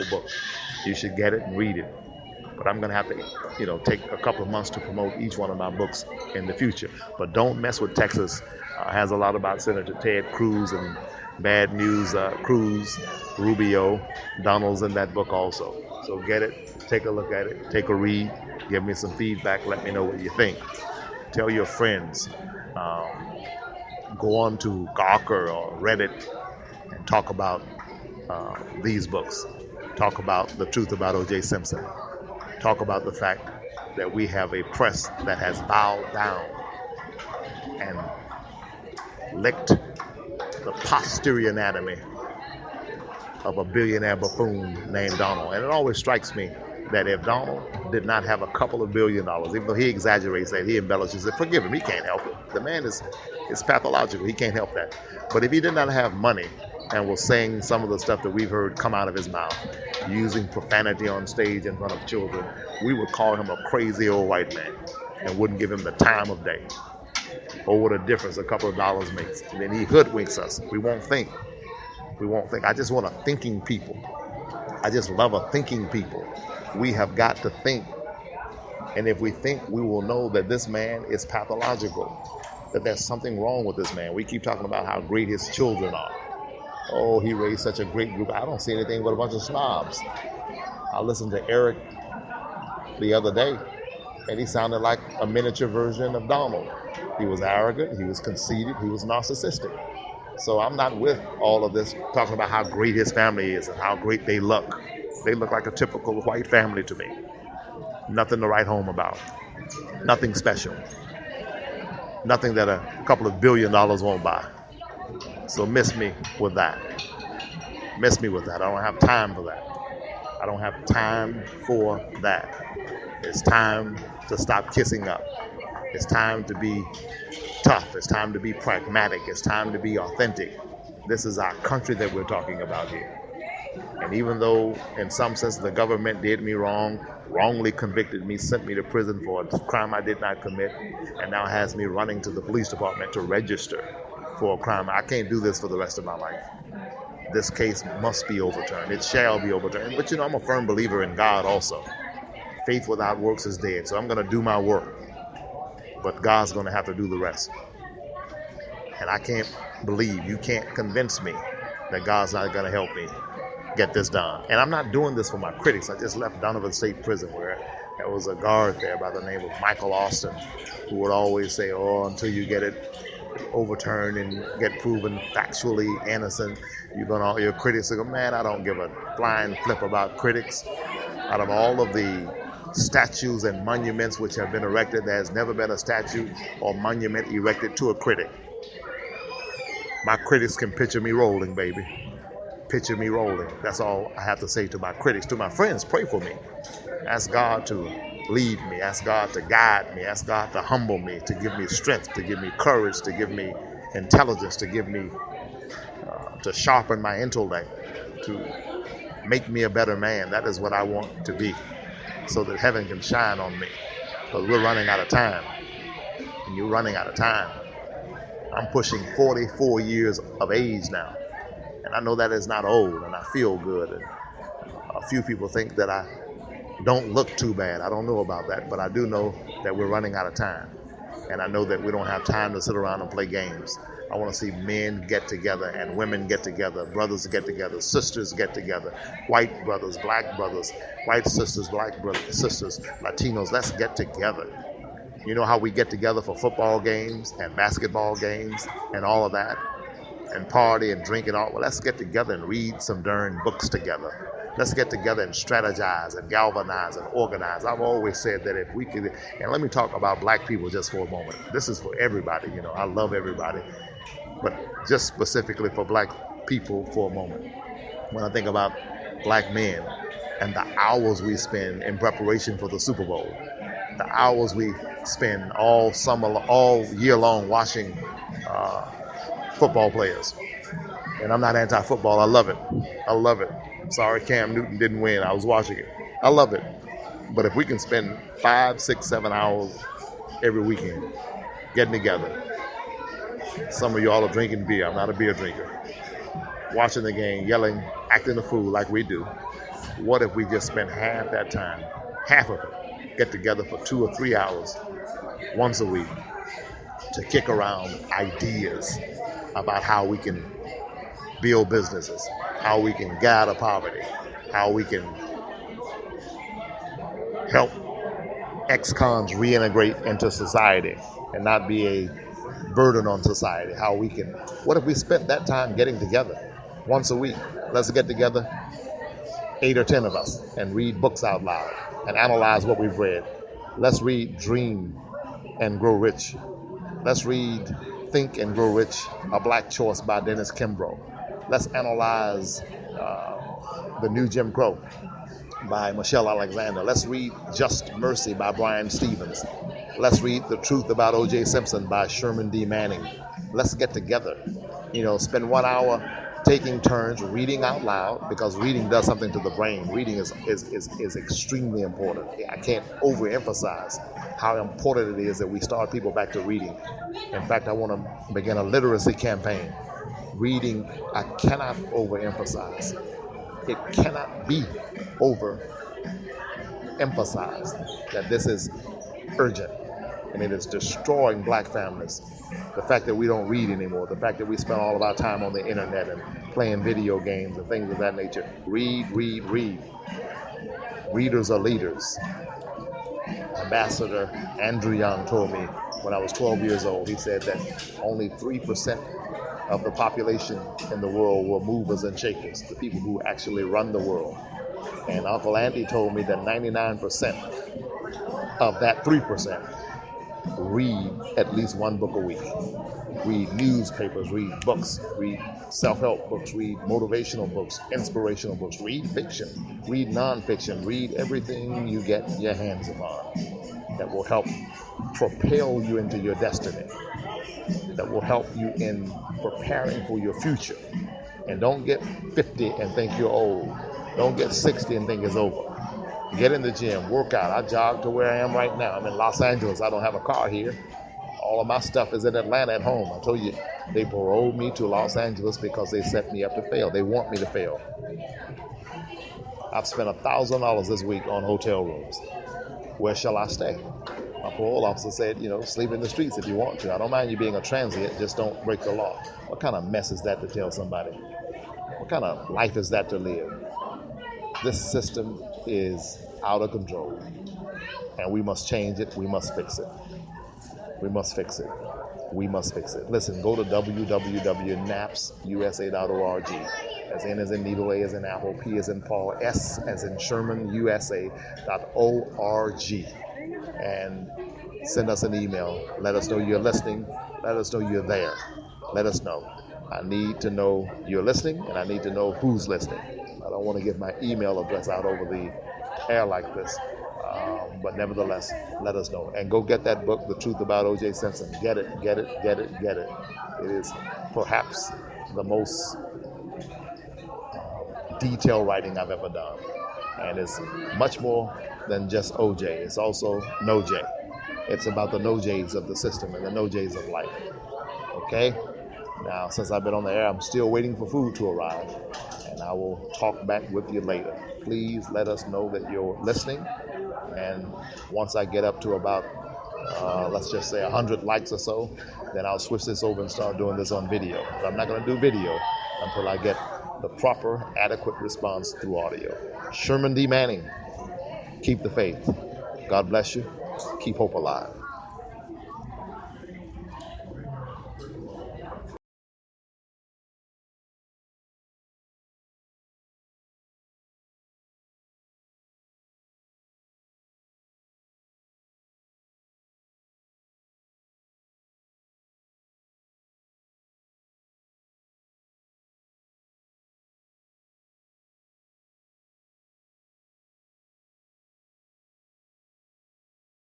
wonderful book. You should get it and read it. But I'm going to have to, take a couple of months to promote each one of my books in the future. But Don't Mess with Texas has a lot about Senator Ted Cruz and Bad News Cruz, Rubio, Donald's in that book also. So get it, take a look at it, take a read, give me some feedback, let me know what you think. Tell your friends. Go on to Gawker or Reddit and talk about these books. Talk about the truth about O.J. Simpson. Talk about the fact that we have a press that has bowed down and licked the posterior anatomy of a billionaire buffoon named Donald. And it always strikes me that if Donald did not have a couple of $1 billion, even though he exaggerates that, he embellishes it, forgive him, he can't help it. The man is pathological, he can't help that. But if he did not have money and was saying some of the stuff that we've heard come out of his mouth, using profanity on stage in front of children, we would call him a crazy old white man and wouldn't give him the time of day. Oh, what a difference a couple of dollars makes. And then he hoodwinks us. We won't think. I just want a thinking people. I just love a thinking people. We have got to think. And if we think, we will know that this man is pathological, that there's something wrong with this man. We keep talking about how great his children are. Oh, he raised such a great group. I don't see anything but a bunch of snobs. I listened to Eric the other day, and he sounded like a miniature version of Donald. He was arrogant, he was conceited, he was narcissistic. So I'm not with all of this talking about how great his family is and how great they look. They look like a typical white family to me. Nothing to write home about. Nothing special. Nothing that a couple of $1 billion won't buy. So miss me with that. Miss me with that. I don't have time for that. I don't have time for that. It's time to stop kissing up. It's time to be tough. It's time to be pragmatic. It's time to be authentic. This is our country that we're talking about here. And even though in some sense the government did me wrong, wrongly convicted me, sent me to prison for a crime I did not commit, and now has me running to the police department to register for a crime, I can't do this for the rest of my life. This case must be overturned. It shall be overturned. But I'm a firm believer in God also. Faith without works is dead. So I'm going to do my work. But God's going to have to do the rest. And I can't believe, you can't convince me that God's not going to help me get this done. And I'm not doing this for my critics. I just left Donovan State Prison where there was a guard there by the name of Michael Austin who would always say, oh, until you get it overturned and get proven factually innocent, your critics go, man, I don't give a flying flip about critics. Out of all of the statues and monuments which have been erected, there has never been a statue or monument erected to a critic. My critics can picture me rolling, baby. Picture me rolling. That's all I have to say to my critics. To my friends, pray for me. Ask God to lead me. Ask God to guide me. Ask God to humble me, to give me strength, to give me courage, to give me intelligence, to give me, to sharpen my intellect, to make me a better man. That is what I want to be, so that heaven can shine on me. Because we're running out of time. And you're running out of time. I'm pushing 44 years of age now. And I know that is not old, and I feel good. And a few people think that I don't look too bad. I don't know about that, but I do know that we're running out of time. And I know that we don't have time to sit around and play games. I want to see men get together and women get together, brothers get together, sisters get together, white brothers, black brothers, white sisters, black brothers, sisters, Latinos, let's get together. You know how we get together for football games and basketball games and all of that, and party and drink and all? Well, let's get together and read some darn books together. Let's get together and strategize and galvanize and organize. I've always said that if we could, and let me talk about black people just for a moment. This is for everybody, I love everybody, but just specifically for black people for a moment. When I think about black men and the hours we spend in preparation for the Super Bowl, the hours we spend all year long watching football players. And I'm not anti-football. I love it. I love it. Sorry Cam Newton didn't win. I was watching it. I love it. But if we can spend 5, 6, 7 hours every weekend getting together, some of y'all are drinking beer. I'm not a beer drinker. Watching the game, yelling, acting a fool like we do, What if we just spent half that time, half of it, get together for 2 or 3 hours once a week to kick around ideas about how we can build businesses, how we can get out of poverty, how we can help ex-cons reintegrate into society and not be a burden on society. What if we spent that time getting together once a week? Let's get together, 8 or 10 of us, and read books out loud and analyze what we've read. Let's read Dream and Grow Rich. Let's read Think and Grow Rich, A Black Choice by Dennis Kimbrough. Let's analyze The New Jim Crow by Michelle Alexander. Let's read Just Mercy by Brian Stevens. Let's read The Truth About O.J. Simpson by Sherman D. Manning. Let's get together, spend 1 hour taking turns reading out loud, because reading does something to the brain. Reading is extremely important. I can't overemphasize how important it is that we start people back to reading. In fact, I want to begin a literacy campaign. Reading, I cannot overemphasize. It cannot be overemphasized that this is urgent, and it is destroying black families. The fact that we don't read anymore, the fact that we spend all of our time on the internet and playing video games and things of that nature. Read, read, read. Readers are leaders. Ambassador Andrew Young told me when I was 12 years old, he said that only 3% of the population in the world were movers and shakers, the people who actually run the world. And Uncle Andy told me that 99% of that 3% read at least one book a week. Read newspapers, read books, read self-help books, read motivational books, inspirational books, read fiction, read nonfiction, read everything you get your hands upon that will help propel you into your destiny, that will help you in preparing for your future. And don't get 50 and think you're old. Don't get 60 and think it's over. Get in the gym, work out. I jog to where I am right now. I'm in Los Angeles. I don't have a car here. All of my stuff is in Atlanta at home. I told you, they paroled me to Los Angeles because they set me up to fail. They want me to fail. I've spent $1,000 this week on hotel rooms. Where shall I stay? My parole officer said, sleep in the streets if you want to. I don't mind you being a transient, just don't break the law. What kind of mess is that to tell somebody? What kind of life is that to live? This system is out of control, and we must change it. We must fix it. We must fix it. We must fix it. Listen, go to www.napsusa.org. As N as in needle, A as in apple, P as in Paul, S as in Sherman, USA.org. And send us an email. Let us know you're listening. Let us know you're there. Let us know. I need to know you're listening, and I need to know who's listening. I don't want to give my email address out over the air like this. But nevertheless, let us know. And go get that book, The Truth About O.J. Simpson. Get it, get it, get it, get it. It is perhaps the most detailed writing I've ever done. And it's much more than just O.J. It's also No J. It's about the no J's of the system and the no J's of life. Okay? Now, since I've been on the air, I'm still waiting for food to arrive. And I will talk back with you later. Please let us know that you're listening. And once I get up to about, let's just say 100 likes or so, then I'll switch this over and start doing this on video. But I'm not going to do video until I get the proper, adequate response through audio. Sherman D Manning, keep the faith. God bless you. Keep hope alive.